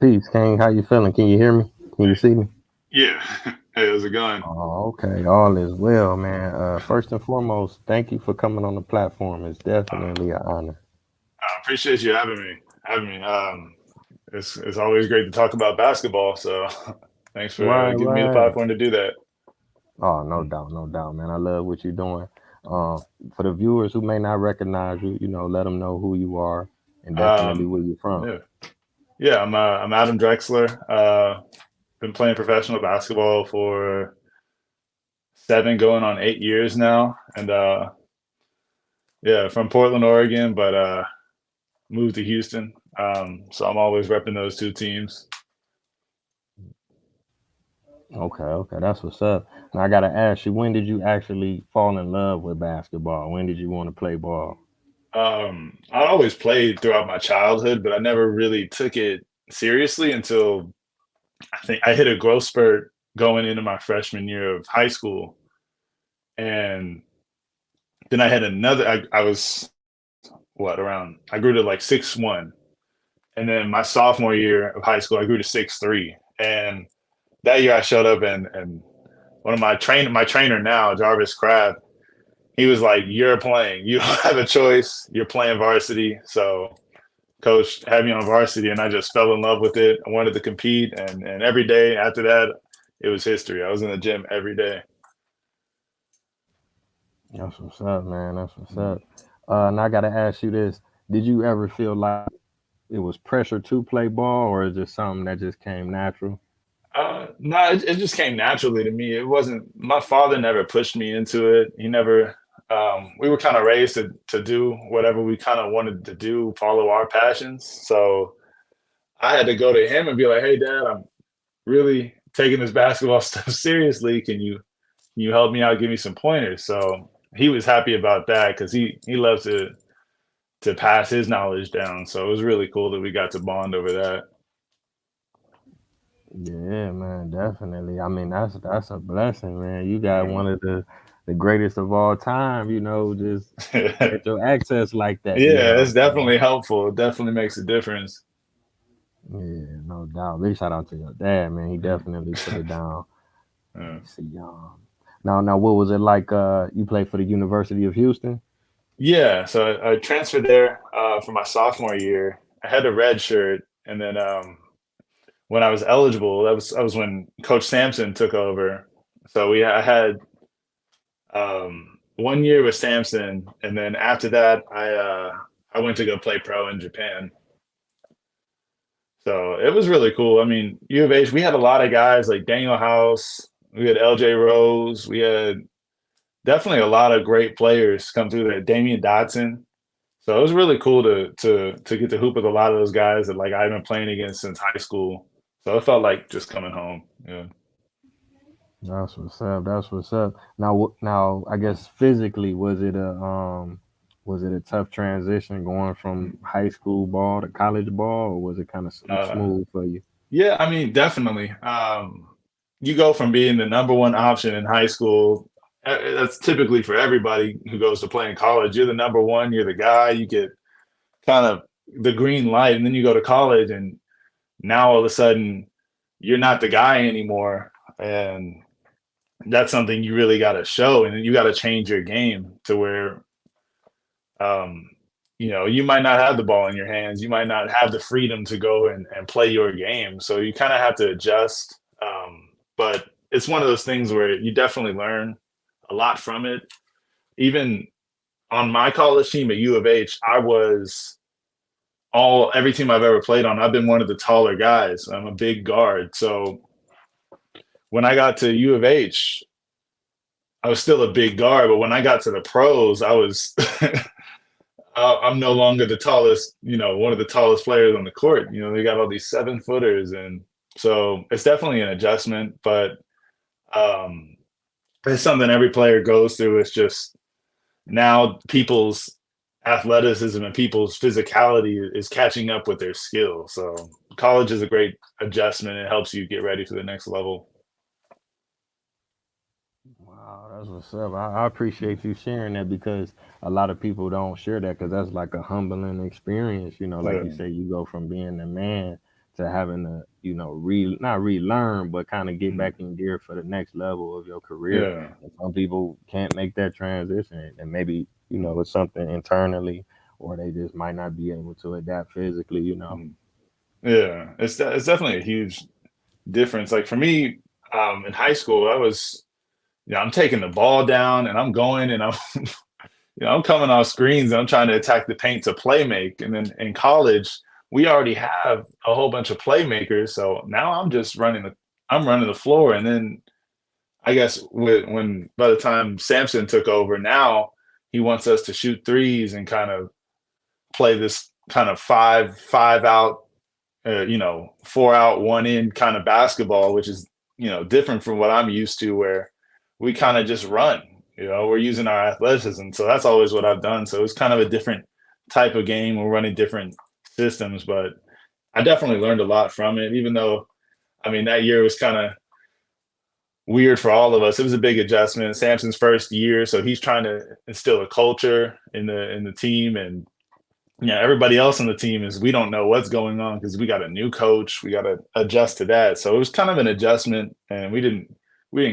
Peace, King. How you feeling? Can you hear me? Can you see me? Yeah. Hey, how's it going? Oh, okay. All is well, man. First and foremost, thank you for coming on the platform. It's definitely an honor. I appreciate you having me. Having me. It's always great to talk about basketball. So thanks for Right, giving me the right. platform to do that. Oh, no doubt, man. I love what you're doing. Uh, for the viewers who may not recognize you, let them know who you are and definitely Um, where you're from. yeah, yeah. I'm Adam Drexler. Been playing professional basketball for 7, going on 8 years now, and yeah, from Portland, Oregon, but moved to Houston. So I'm always repping those two teams. Okay, okay. That's what's up. Now, I got to ask you, when did you actually fall in love with basketball? When did you want to play ball? I always played throughout my childhood, but I never really took it seriously until I think I hit a growth spurt going into my freshman year of high school. And then I had another, I was what, around, I grew to like 6'1". And then my sophomore year of high school, I grew to 6'3". And that year I showed up and one of my trainer now, Jarvis Crab, he was like, "You're playing. You don't have a choice. You're playing varsity." So coach had me on varsity and I just fell in love with it. I wanted to compete and every day after that it was history. I was in the gym every day. That's what's up, man. That's what's up. And I got to ask you this. Did you ever feel like it was pressure to play ball, or is it something that just came natural? No, it just came naturally to me. It wasn't, my father never pushed me into it. He never, we were kind of raised to do whatever we kind of wanted to do, follow our passions. So I had to go to him and be like, "Hey dad, I'm really taking this basketball stuff seriously. Can you help me out, give me some pointers?" So he was happy about that because he loves to pass his knowledge down. So it was really cool that we got to bond over Yeah, man, definitely. I mean, that's a blessing, man. You got that. one of the greatest of all time. Just at your access like that. Yeah, it's So, definitely helpful. It definitely makes a difference. yeah, no doubt. Big shout out to your dad, man. He definitely put it down. Let Uh, me see. Now, what was it like? You played for the University of Houston. yeah, so I transferred there for my sophomore year. I had a red shirt, and then when I was eligible, that was when Coach Sampson took over. So I had 1 year with Sampson, and then after that, I went to go play pro in Japan. So it was really cool. I mean, U of H, we had a lot of guys like Daniel House, we had LJ Rose, we had definitely a lot of great players come through there. Damian Dotson. So it was really cool to get to hoop with a lot of those guys that like I've been playing against since high school. So it felt like just coming home. Yeah. That's what's up. That's what's up. Now, I guess physically, was it a tough transition going from high school ball to college ball, or was it kind of Uh, smooth for you? yeah, I mean, definitely. You go from being the number one option in high school. That's typically for everybody who goes to play in college. You're the number one. You're the guy. You get kind of the green light, and then you go to college, and now all of a sudden you're not the guy anymore, and that's something you really got to show, and then you got to change your game to where um, you might not have the ball in your hands, you might not have the freedom to go and play your game, so you kind of have to adjust. But it's one of those things where you definitely learn a lot from it. Even on my college team at U of H, I was all every team I've ever played on, I've been one of the taller guys. I'm a big guard. So when I got to U of H, I was still a big guard, but when I got to the pros, I was I'm no longer the tallest, one of the tallest players on the court. They got all these 7 footers, and so it's definitely an adjustment, but um, it's something every player goes through. It's just now people's athleticism and people's physicality is catching up with their skill. So college is a great adjustment. It helps you get ready for the next level. Wow, that's what's up. I appreciate you sharing that because a lot of people don't share that because that's like a humbling experience. Like you Uh, say, you go from being the man to having to, you know, not relearn, but kind of get back Mm. in gear for the next level of your career. Yeah. And some people can't make that transition, and maybe, you know, it's something internally, or they just might not be able to adapt physically, you know. Mm. Yeah. It's definitely a huge difference. Like for me, in high school, I'm taking the ball down and I'm going and I'm coming off screens and I'm trying to attack the paint to play make. And then in college, we already have a whole bunch of playmakers. So now I'm running the floor. And then I guess when by the time Samson took over, now he wants us to shoot threes and kind of play this kind of five out, 4 out, one in kind of basketball, which is, different from what I'm used to, where we kind of just run. We're using our athleticism. So that's always what I've done. So it's kind of a different type of game. We're running different systems, but I definitely learned a lot from it, even though, I mean, that year was kind of weird for all of us. It was a big adjustment. Samson's first year, so he's trying to instill a culture in the team, and yeah, everybody else on the team is we don't know what's going on because we got a new coach. We got to adjust to that. So it was kind of an adjustment, and we didn't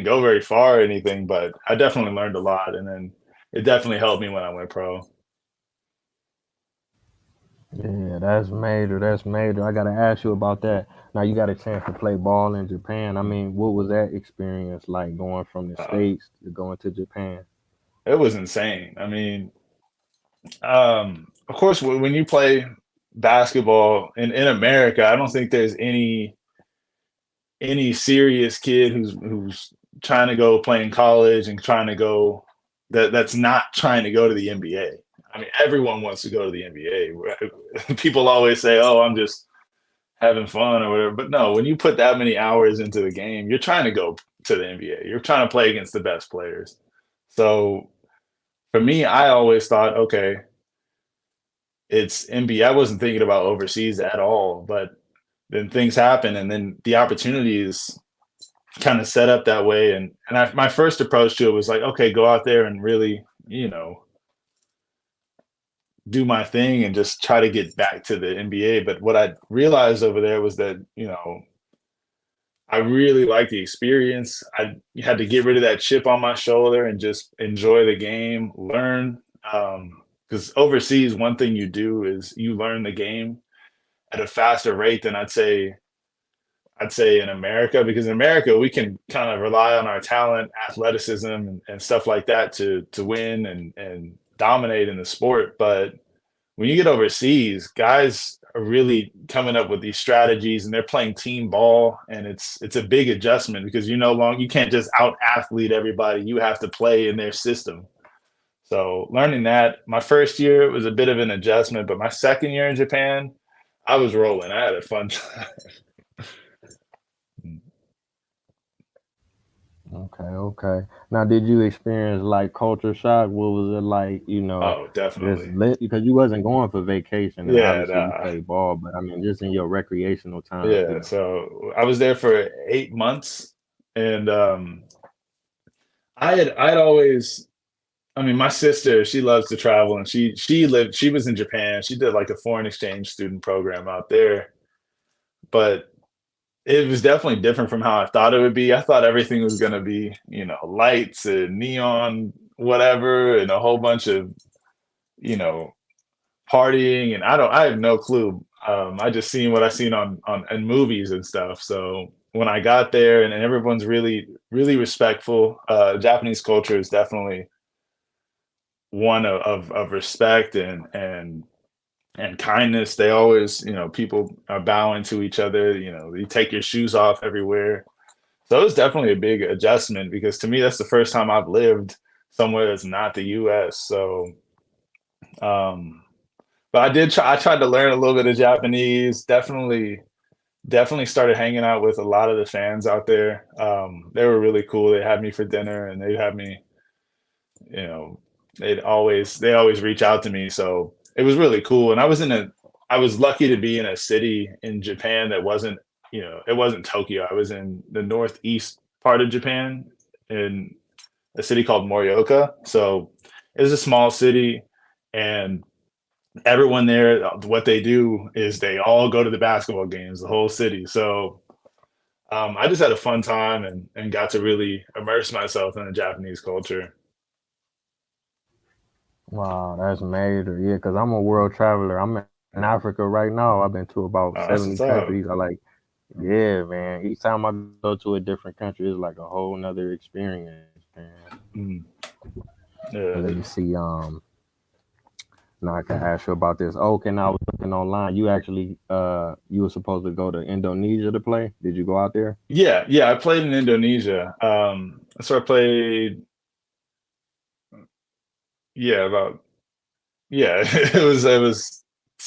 go very far or anything, but I definitely learned a lot, and then it definitely helped me when I went pro. Yeah, that's major. That's major. I gotta ask you about that. Now you got a chance to play ball in Japan. I mean, what was that experience like going from the Uh, states to going to Japan? it was insane. I mean, of course, when you play basketball in America, I don't think there's any serious kid who's trying to go play in college and trying to go that's not trying to go to the NBA. I mean, everyone wants to go to the NBA. People always say, "Oh, I'm just having fun or whatever," but no, when you put that many hours into the game, you're trying to go to the NBA. You're trying to play against the best players. So for me, I always thought, okay, it's NBA. I wasn't thinking about overseas at all, but then things happen, and then the opportunities kind of set up that way. And my first approach to it was like, okay, go out there and really, do my thing and just try to get back to the NBA. But what I realized over there was that, I really liked the experience. I had to get rid of that chip on my shoulder and just enjoy the game, learn. Because overseas, one thing you do is you learn the game at a faster rate than I'd say in America, because in America we can kind of rely on our talent, athleticism, and stuff like that to win and dominate in the sport. But when you get overseas, guys are really coming up with these strategies and they're playing team ball, and it's a big adjustment because you can't just out athlete everybody. You have to play in their system. So learning that, my first year was a bit of an adjustment, but my second year in Japan, I was rolling. I had a fun time. Okay, okay. Now, did you experience like culture shock? What was it like? You know, Oh, just definitely. lit because you wasn't going for vacation, and Yeah, obviously you nah. play ball, but I mean, just in your recreational time, you Yeah, know. so I was there for 8 months, and I'd always. I mean, my sister, she loves to travel, and she was in Japan. She did like a foreign exchange student program out there, but it was definitely different from how I thought it would be. I thought everything was gonna be, lights and neon, whatever, and a whole bunch of, you know, partying, and I have no clue. I just seen what I seen on in movies and stuff. So when I got there, and everyone's really really respectful. Japanese culture is definitely one of respect and kindness. They always, people are bowing to each other. You take your shoes off everywhere. So it was definitely a big adjustment because to me that's the first time I've lived somewhere that's not the U.S. So um, but I tried to learn a little bit of Japanese. Definitely started hanging out with a lot of the fans out there. They were really cool. They had me for dinner, and they'd have me, you know, they always reach out to me. So it was really cool. And I was lucky to be in a city in Japan that wasn't, it wasn't Tokyo. I was in the northeast part of Japan in a city called Morioka. So it was a small city, and everyone there, what they do is they all go to the basketball games, the whole city. So I just had a fun time and got to really immerse myself in the Japanese culture. Wow, that's major. Yeah, because I'm a world traveler. I'm in Africa right now. I've been to about 70 That's what's countries. I up. like, yeah, man. Each time I go to a different country, it's like a whole nother experience, man. Mm, And let me yeah, see. Now I can ask you about this. Oh, okay, now I was looking online. You actually, you were supposed to go to Indonesia to play. Did you go out there? yeah. I played in Indonesia. So I played, yeah, about yeah. It was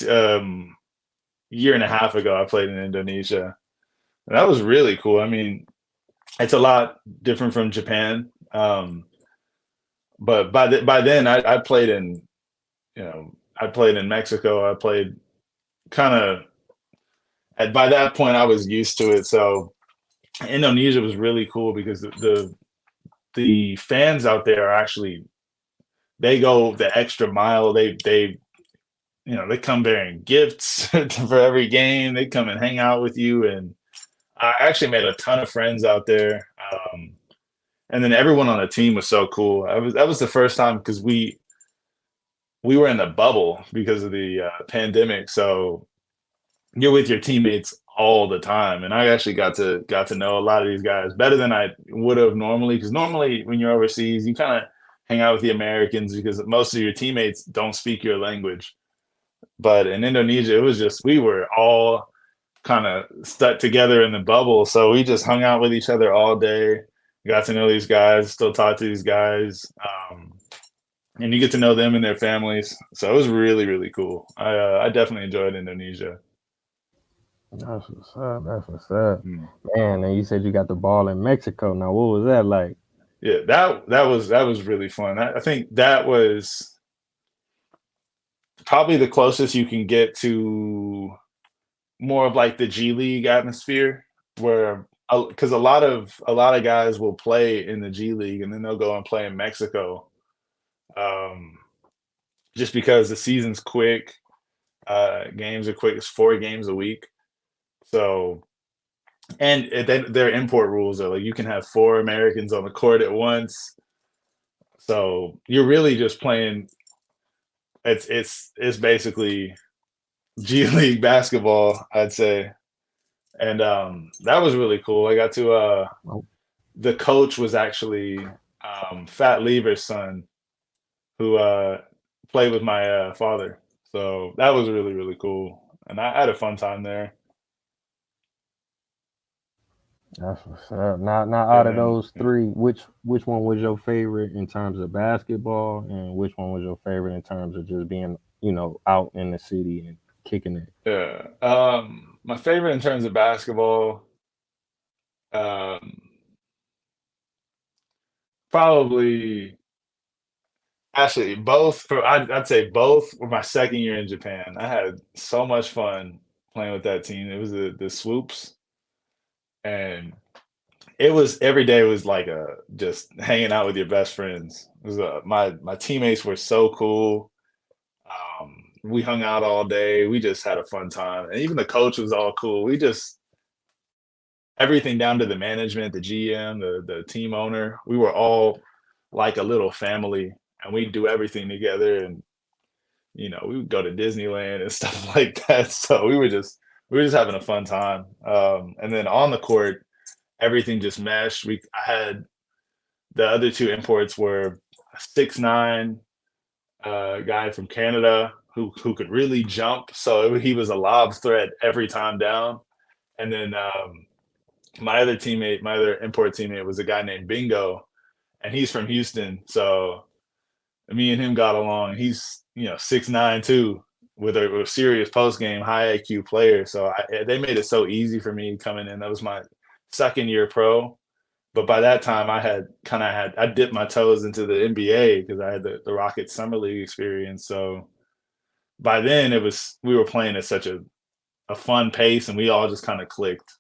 um, year and a half ago. I played in Indonesia, and that was really cool. I mean, it's a lot different from Japan. But by then, I played in I played in Mexico. I played kind of at by that point I was used to it. So Indonesia was really cool because the fans out there are actually they go the extra mile. They come bearing gifts for every game. They come and hang out with you, and I actually made a ton of friends out there. And then everyone on the team was so cool. That was the first time because we were in the bubble because of the pandemic. So you're with your teammates all the time, and I actually got to know a lot of these guys better than I would have normally. Because normally when you're overseas, you kind of hang out with the Americans because most of your teammates don't speak your language. But in Indonesia, it was just we were all kind of stuck together in the bubble, so we just hung out with each other all day. Got to know these guys, still talk to these guys. And you get to know them and their families. So it was really, really cool. I definitely enjoyed Indonesia. That's what's up. That's what's up. Mm. Man, and you said you got the ball in Mexico. Now, what was that like? Yeah, that was really fun. I think that was probably the closest you can get to more of like the G League atmosphere, where because a lot of guys will play in the G League and then they'll go and play in Mexico, um, just because the season's quick. Games are quick. It's 4 games a week, so and their import rules are like you can have 4 Americans on the court at once. So you're really just playing. It's basically G League basketball, I'd say, and that was really cool. I got to Oh, the coach was actually Fat Lever's son, who played with my father. So that was really really cool, and I had a fun time there. that's what's up. Now, And out of then those three, which one was your favorite in terms of basketball, and which one was your favorite in terms of just being, out in the city and kicking it? yeah, my favorite in terms of basketball, um, probably actually both. I'd say both were my second year in Japan. I had so much fun playing with that team. It was the swoops, and it was every day was like a just hanging out with your best friends. It was my teammates were so cool. We hung out all day. We just had a fun time, and even the coach was all cool. We just everything down to the management, the GM, the team owner. We were all like a little family, and we do everything together. And we would go to Disneyland and stuff like that. So we were just having a fun time. And then on the court, everything just meshed. I had the other two imports were a 6'9" guy from Canada who could really jump, so he was a lob threat every time down. And then my other import teammate, was a guy named Bingo, and he's from Houston. So me and him got along. He's 6'9" too, with a serious post game high IQ player. So they made it so easy for me coming in. That was my second year pro. But by that time, I dipped my toes into the NBA because I had the Rockets summer league experience. So by then we were playing at such a fun pace, and we all just kind of clicked.